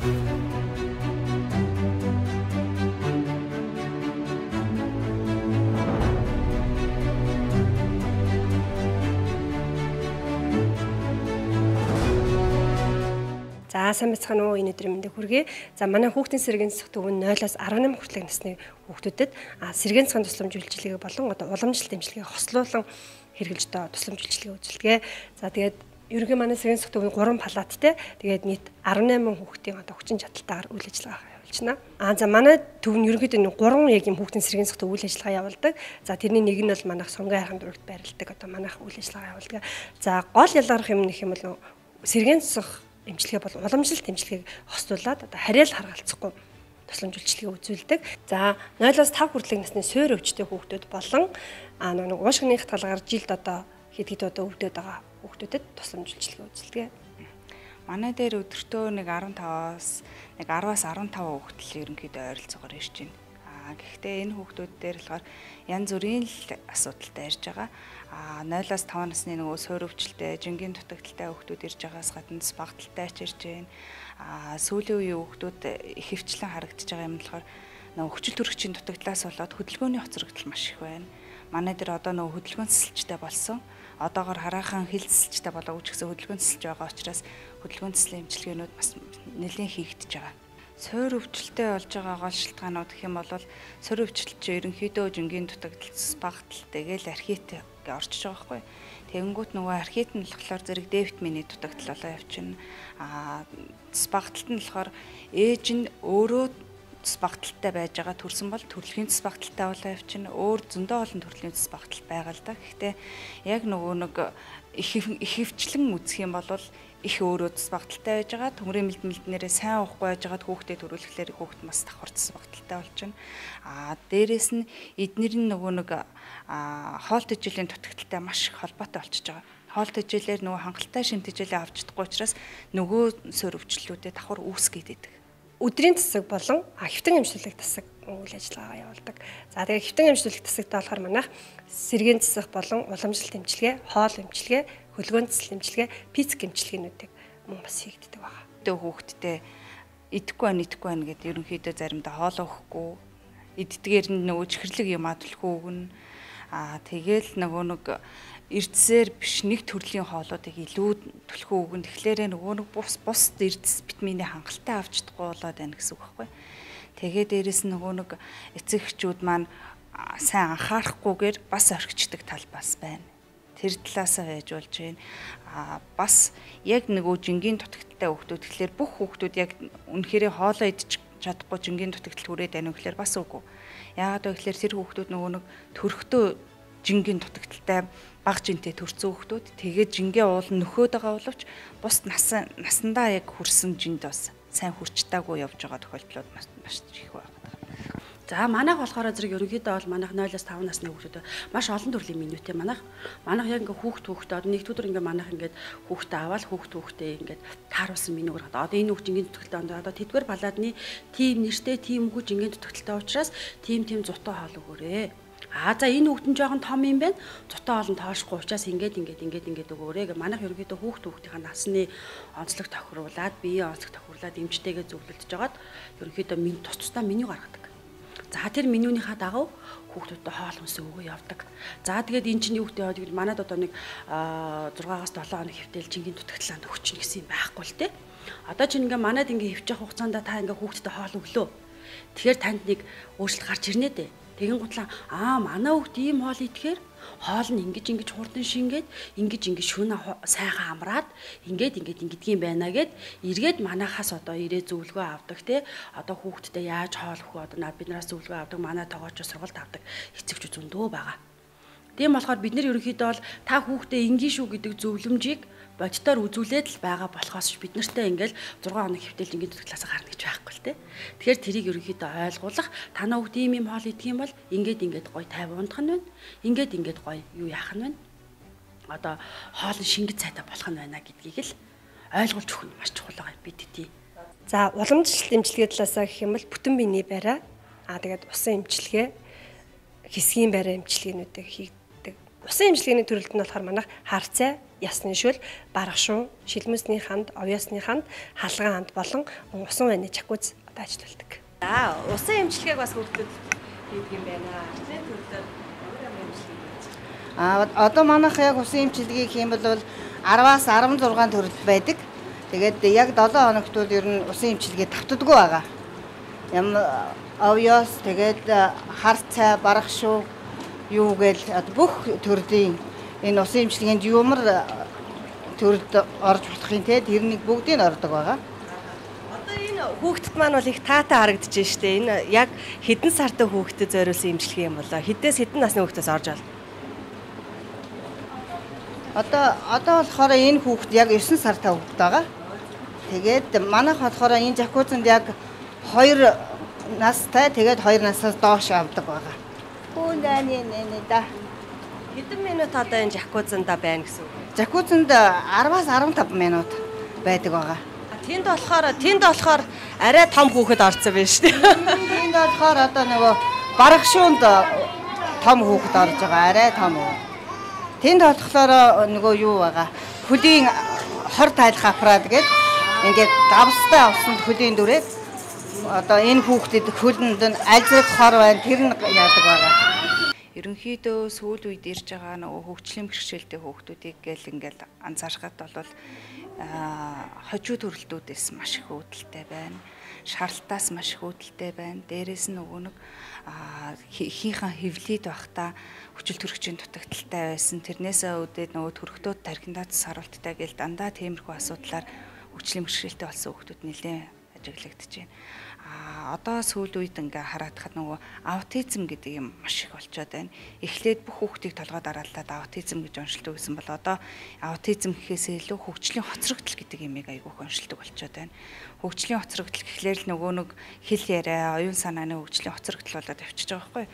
За сайн бацхан уу энэ өдрийн мэндийг хүргэе. За манай хүүхдийн сэргийн засах төвөнд 0-18 хүртэлх насны хүүхдүүдэд сэргийн засахын тусламж үйлчилгээ болон одоо уламжлалт дэмжлэгийг хослуулан хэрэгжилж байгаа тусламж үйлчилгээ үзүүлдэг. За тэгээд ерөнхий манай сэргийн засах төвийн 3 палаттай тэгээд нийт 18 хүүхдийн одоо хүчин чадалтайгаар үйл ажиллагаа явуулж байна. За манай төвн ерөнхийдөө 3 яг юм хүүхдийн сэргийн засах төв үйл ажиллагаа явуулдаг. За тэрний нэг нь бол манайх Сонгон хайрхан дурагт байрладаг одоо манайх үйл ажиллагаа явуулдаг. За гол ялгарх юм нэх юм бол сэргийн засах эмчилгээ бол уламжлалт эмчилгээг хослуулад одоо харьяал харгалцахгүй тусламж үйлчилгээ үзүүлдэг. За 0-5 хүртэлх насны суурь өвчтэй хүүхдүүд болон нэг уушгины хатгалгаар жилд одоо хэд одоо өвдөд байгаа хүүхдүүдэд тусламж үйлчилгээ үзүүлдэг. Манай дээр өдөртөө нэг 15-аас нэг 10-аас 15 хүүхдэл ерөнхийдөө ойролцоогоор ирж байна. Гэхдээ энэ хүүхдүүд дээр болохоор янз бүрийн л асуудалтай ирж байгаа. 0-5 насны нөгөө суурь өвчлөлтэй, жингийн дутагдaltaй хүүхдүүд ирж байгаас гадна багталтай ч ирж байна. Сүүлийн үеийн хүүхдүүд их хөвчлэн харагдаж байгаа юм болохоор нөгөө хүчил төрөгчийн дутагдлаас болоод хөдөлгөөний хоцрогдол маш их байна. Манай дээр одоо нөгөө хөдөлгөөн цэцэлжтэй болсон. Одоогоор хараахан хил цэцэлжтэй болоогүй ч гэсэн хөдөлгөөн цэцэлж байгаа учраас хөдөлгөөн цэцлийн эмчилгээнүүд бас нэлээд хийгдэж байгаа. Суурь өвчлөлтэй болж байгаа гол шалтгаанууд гэх юм бол суурь өвчлөлт чинь ерөнхийдөө жингийн дутагдал, багтал тэгээл архит гэж орчиж байгаа байхгүй. Тэгэнгүүт нөгөө архит нь болохоор зэрэг Д витамины дутагдал болоо явчихна. Багталт нь болохоор ээж нь өөрөө багталтай байж байгаа төрсөн бол төрөлхийн багталтай болоо явчихна. Өөр зөндөө олон төрлийн багтал байгаа л да. Гэхдээ яг нөгөө нэг их хөвчлэн үзэх юм бол их өөрөө багталтай байж байгаа. Төмрийн мэлднэрээ сайн уухгүй байж байгаа хүүхдэд төрүүлэхлээр хүүхд бас давхар багталтай болж байна. Дээрээс нь эднэр нь нөгөө нэг хоолт ижилийн дутагдaltaй маш их холбоотой болчихж байгаа. Хоолт ижилээр нөгөө хангалттай шимт ижилээ авч чадахгүй учраас нөгөө суурь өвчлөлүүдэд давхар үүсгээд идэг. Өдрийн засаг болон хэвтэн эмчилгээг засаг үйл ажиллагаа явуулдаг. За тэгээ хэвтэн эмчилгээг засагтаа болохоор манайх сэргийн засах болон уламжлалт эмчилгээ, хоол эмчилгээ, хөлгөөн цэцэл эмчилгээ, пицк эмчилгээнүүдийг мөн бас хийгддэг байгаа. Хүүхдтэй идэхгүй байна гэдэг ерөнхийдөө заримдаа хоол өөхгүй, иддгээр нь нөгөө чихэрлэг юм адулхгүй өгнө. Тэгээл нөгөө нэг эрдэсээр биш нэг төрлийн хоолуудыг илүү төлхөө өгнө. Тэгэхээр нөгөө нэг бус эрдэс витамины хангалттай авч чадахгүй болоод байна гэсэн үг байхгүй. Тэгээ дээрэс нь нөгөө нэг эцэг эхчүүд маань сайн анхаарахгүйгээр бас орхичдаг тал бас байна. Тэр талаасаа байж болж байна. Бас яг нөгөө жингийн дутагдaltaй хүүхдүүд тэгэхээр бүх хүүхдүүд яг үнэхээр хоолоо идчих чадахгүй жингийн дутагдал хүрээд байна уу гэхээр бас үгүй. Яагаад вэ гэхээр тэр хүүхдүүд нөгөө нэг төрхтөө жингийн дутагдaltaй бага жинтэй төрсөн хүүхдүүд тэгээд жингээ уул нөхөөд байгаа боловч бус насандаа яг хүрсэн жинд бас сайн хүрчтаагүй явж байгаа тохиолдлууд маш их байна. За манайх болохоор зэрэг ерөнхийдөө бол манайх 0-5 насны хүүхдүүд маш олон төрлийн менютэй манайх яг ингээ хүүхдээ одоо нэгдүгээр ингээ манайх ингээ хүүхдээ аваад хүүхдээ ингээ тааруулсан менюгээр одоо энэ хүүхд жингийн дутагдaltaй одоо тэдгээр палаадны тим нэртэй тим хүүхд жингийн дутагдaltaй учраас тим зутаа хоол өгөөрэй. За энэ хүүхд нь жоохон том юм байна. Зутаа олон тоошгүй учраас ингээд өгөөрэй гэ манайх ерөнхийдөө хүүхдийнхаа насны онцлог тохируулаад биеийн онцлог тохируулаад эмчтэйгээ зөвлөлдөж жагаад ерөнхийдөө тусдаа меню гаргадаг. За тэр менюнийхаа дагав хүүхдүүдэд хоол хүнс өгөө явдаг. За тэгээд эн чинь юу гэдэг вэ? Манайд одоо нэг 6-аас 7 хоног хэвтэл жингийн дутагдлаанд өгч гэсэн юм байхгүй л те. Одоо чинь ингээ манайд ингээ хөвчих хугацаанд та ингээ хүүхдэд хоол өглөө. Тэгэхээр танд нэг өөрчлөлт гарч ирнэ дээ. Тэгин гутлаа манай хүүхд ийм хоол идэхээр хоол нь ингэж хурдан шингээд ингэж шөнө сайхан амраад ингэдгийм байна гэд эргээд манахаас одоо ирээ зөвлөгөө авдаг те одоо хүүхдтэй яаж хоол өгөх одоо бид нараас зөвлөгөө авдаг манай тоогооч сургалт авдаг эцэгч зөндөө байгаа. Тийм болохоор бид нэр ерөнхийдөө бол та хүүхдээ ингийн шүү гэдэг зөвлөмжийг бодитоор үзүүлээд л байгаа болохоос бид нартай ингээл 6 хоног хэвтэл жингийн дутагдлаас гарна гэж байхгүй л те. Тэгэхээр тэрийг ерөнхийдөө ойлгуулах танаа хүүхд ийм хоол идэх юм бол ингээд гоё 50 ундах нь байна. Ингээд гоё юу яах нь байна. Одоо хоол шингэц цайтай болох нь байна гэдгийг л ойлгуулж өгөх нь маш чухал байгаа бид тий. За уламжлалт эмчилгээ талаасаа гэх юм бол бүтэн биений бариа тэгээд усан эмчилгээ хэсгийн бариа эмчилгээнүүдийг хийгддэг. Усан эмчилгээний төрөлд нь болохоор манайх харцай, ясны шүл, баргашуун, шилмэсний ханд, овёсны ханд, халгаан ханд болон усан ванны жакуз ажилладаг. За усан эмчилгээг бас хөгжүүлдэг хийдэг юм байна. Тэр төрөлд ямар эмчилгээ? Одоо манайх яг усан эмчилгээг хийм бол 10-аас 16 төрөл байдаг. Тэгээд яг 7 хоногт бол ер нь усан эмчилгээ давтдаггүй байгаа. Овёс тэгээд харцай, баргашуу юу гээл бүх төрлийн энэ усан эмчилгээнд юмар төрөлд орж болох юм те тэрнийг бүгдийг ордог байгаа. Одоо энэ хүүхдэд маань бол их таатай харагдаж байна шүү дээ. Энэ яг хэдэн сартай хүүхдэд зориулсан эмчилгээ юм болоо. Хэдээс хэдэн насны хүүхдээс орж байна? Одоо болохоор энэ хүүхд яг 9 сартай хүүхд байгаа. Тэгээд манайх болохоор энэ жакузанд яг 2 настай тэгээд 2 наснаас доош авдаг байгаа. Нэ да. Хэдэн минут одоо энэ жакузанда байна гэсэн үг? Жакузанд 10-аас 15 минут байдаг байгаа. Тэнд болохоор арай том хүүхэд орсон байна шүү дээ. Тэнд болохоор одоо нөгөө баргашуунд том хүүхэд орж байгаа. Арай том уу. Тэнд болохоор нөгөө юу байгаа. Хөлийн хор тайлах аппарат гэдэг ингээд давстай авсанд хөлийн дүрээд одоо энэ хүүхдэд хөлөнд нь альзрах хор байна. Тэр нь яадаг байгаа. Ерөнхийдөө сүүл үед ирж байгаа нөгөө хөгжлийн бэрхшээлтэй хүүхдүүдийг ингээл анзаархад бол хожуу төрөлтүүдээс маш их үүдэлтэй байна. Шаралтаас маш их үүдэлтэй байна. Дээрээс нь нөгөө нэг ихийнхэн хөвлөд байхдаа хүчил төрөгчийн дутагдaltaй байсан. Тэрнээсээ үүдээд нөгөө төрөгтүүд тархиндаа сарвалттай гэл дандаа тиймэрхүү асуудлаар хөгжлийн бэрхшээлтэй болсон хүүхдүүд нэлээд ажиглагдаж байна. Одоо сүүл үед ингээ хараадахад нөгөө аутизм гэдэг юм маш их болчиход байна. Эхлээд бүх хүүхдийг толгойд дараалаад аутизм гэж оншилдог гэсэн бол одоо аутизм гэхээсээ илүү хөгжлийн хоцрогдол гэдэг юмыг айгүйх оншилдог болчиход байна. Хөгжлийн хоцрогдол гэхлээр л нөгөө нэг хэл яриа, оюун санааны хөгжлийн хоцрогдол болоод авчиж байгаа байхгүй.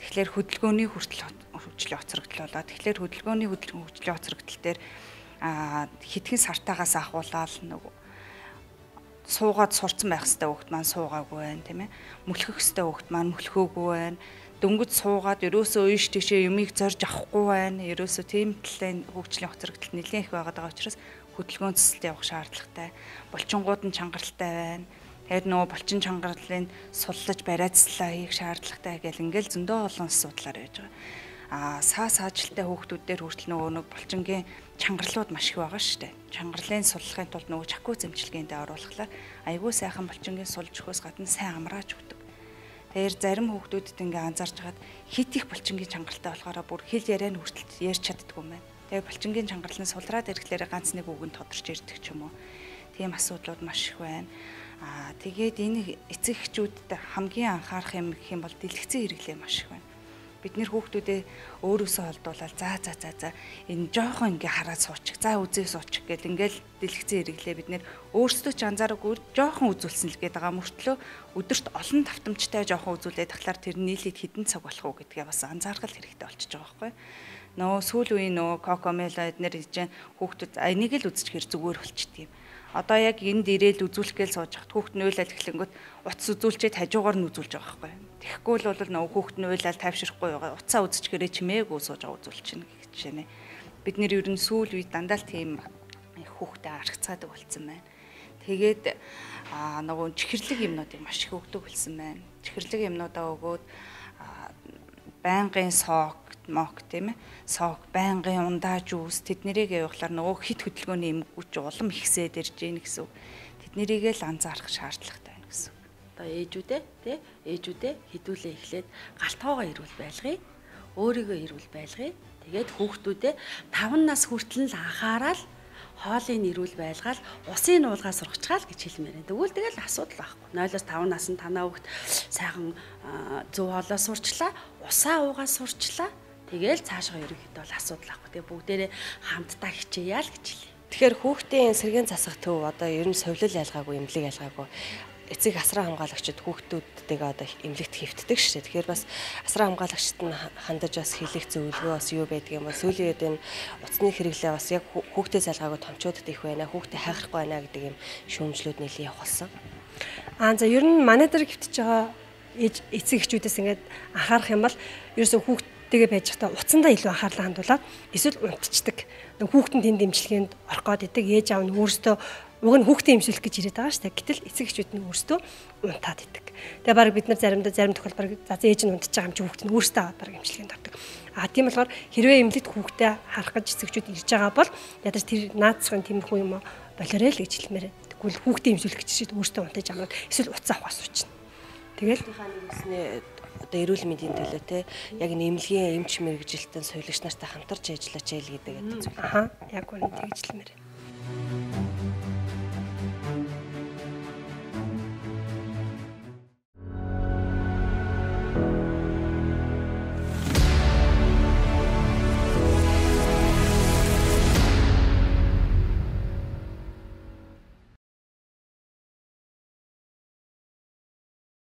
Тэгэхээр хөдөлгөөний хүртэл хөгжлийн хоцрогдол болоод тэгэхээр хөдөлгөөний хөгжлийн хоцрогдол дээр хэдхэн сартаагаас ахуулаад нөгөө суугаад сурцсан байх хэвээр хүүхд маань суугаагүй байна тийм ээ. Мөлхөх хэвээр хүүхд маань мөлхөөгүй байна. Дөнгөж суугаад ерөөсөө ийш тийшээ юмыг зорж авахгүй байна. Ерөөсөө тийм талын хөгжлийн хоцрогдол нэлээд их байгаа учраас хөдөлгөөн цэцэлд явах шаардлагатай. Булчингууд нь чангаралтай байна. Тэгэхээр нөгөө булчин чангарлалыг суллаж бариацлаа хийх шаардлагатай гэл ингээл зөндөө олон асуудлаар байж байгаа. Саажилтай хүүхдүүдээр хүртэл нөгөө нэг булчингийн чангарлууд маш их байгаа шүү дээ. Чангарлын суллахын тулд нөгөө жакуз эмчилгээндээ оруулахлаар айгүй сайхан булчингийн сулж өгөхөөс гадна сайн амрааж өгдөг. Тэгэхээр зарим хүүхдүүдэд ингээ анзаарч хагаад хит их булчингийн чангаралтай болохоор бүр хэл ярианы хүртэл ярьж чаддгүй юм байна. Тэгээ булчингийн чангарал нь сулраад ирэхлээр ганц нэг үгэнд тодорч ирдэг ч юм уу. Тийм асуудлууд маш их байна. Тэгээд энэ эцэг эхчүүдэд хамгийн анхаарах юм гэх юм бол дэлгэцэн хэрэглээ маш их байна. Бид нэр хүүхдүүдээ өөрөөсөө холдуулаад за энэ жоохон ингээ хараад суучих. За үзээ суучих гэл ингээл дэлгэцэн хэрэглээ бид нэр өөрсдөө ч анзаараагүй жоохон үзүүлсэн л гээд байгаа мөртлөө өдөрт олон давтамжтай жоохон үзүүлээд тахлаар тэр нийлээд хідэн цаг болох уу гэдгээ бас анзаарах хэрэгтэй болчихж байгаа байхгүй. Нөө сүүл үеийн нөө кокомела эднэр хийж хүүхдүүд энийг л үзчихэр зүгээр болчихдээ юм. Одоо яг энд ирээл үзүүлэх гээл сууж хат хүүхд нь уйлал эхлэнгөт утас үзүүлчихэд хажуугаар нь үзүүлж байгаа байхгүй. Тэгэхгүй л бол нөгөө хүүхд нь уйлал тайвширахгүй байгаа. Утсаа үзчихэрээ чимээгүй сууж байгаа үзүүлчихнэ гэж жишээ нэ. Бид нэр ер нь сүүл үед дандаа л тийм хүүхдэд аргацаадаг болцсон байна. Тэгээд нөгөө чихэрлэг юмнуудыг маш их өгдөг болсон байна. Чихэрлэг юмнуудаа өгөөд байнгын сок мок тийм ээ сок байнгын ундаа жуус тэднэрийг явуулахаар нөгөө хит хөдөлгөөний эмгүүч улам ихсээд ирж гин гэсэн. Тэднэрийг л анзаарах шаардлагатай байна гэсэн. Одоо ээжүүдээ хідүүлээ эхлээд галтгоогоо ирүүл байлгая. Өөрийгөө ирүүл байлгая. Тэгээд хүүхдүүдээ 5 нас хүртэл л анхаарал хоолыг нэрүүл байлгаал усын нуулгаа сургачгаал гэж хэлмээр. Тэгвэл тэгэл асуудал байхгүй. 0-5 наснд танаа хүүхд сайхан зөв хоолоо сурчлаа, усаа уугаа сурчлаа. Тэгэл цаашгаа ерөнхийдөө бол асуудал байхгүй. Тэгээ бүгдээрээ хамтдаа хичээе яа л гэж хэлье. Тэгэхээр хүүхдийн сэргийн засах төв одоо ер нь совлил ялгаагүй, эмнэлэг ялгаагүй. Эцэг асран хамгаалагчид хүүхдүүдтэйгээ одоо эмнэлэгт хэвтдэг шүү дээ. Тэгэхээр бас асран хамгаалагчид нь хандаж бас хэлэх зөвлөгөө бас юу байдаг юм бол сүүлийн үед энэ утасны хэрэглээ бас яг хүүхдээ залгаагүй томчуудад их байна. Хүүхдээ хайхрахгүй байна гэдэг юм шүүмжлүүд нэлээд явах болсон. За ер нь манай дээр хэвтэж байгаа эцэг эхчүүдээс ингээд анхаарах юм бол ерөөсөө хүүхд хүүхдтэйгээ байж байхдаа уцандаа илүү анхаарлаа хандуулаад эсвэл унтцдаг. Хүүхдэн тэнд дэмжлэгэнд орох гээд идэг. Ээж аав нь өөрсдөө уг нь хүүхдээ имсүүлэх гэж ирээд байгаа шүү дээ. Гэтэл эцэг эхчүүд нь өөрсдөө унтаад идэг. Тэгээ баг бид нар зарим тохиолдолд за ээж нь унтаж байгаа юм чи хүүхд нь өөрсдөө аваад баг имчилгээнд ордог. Тийм болохоор хэрвээ эмнэлэгт хүүхдээ харах гэж эцэгчүүд ирж байгаа бол ядаж тэр наацхан тиймэрхүү юм болоорой л гэж хэлмээр. Тэгвэл хүүхдээ имсүүлэх гэж ирээд өөрсдөө унтаж амраад эсвэл уцаа авах асуучна. Тэгэл одоо эрүүл мэндийн төлөө те яг нэмлэгийн эмч мэргэжилтэн соёлогч нартай хамтарч ажиллаач ял гэдэг зүйл. Яг үнэ тэгж хэлмээр.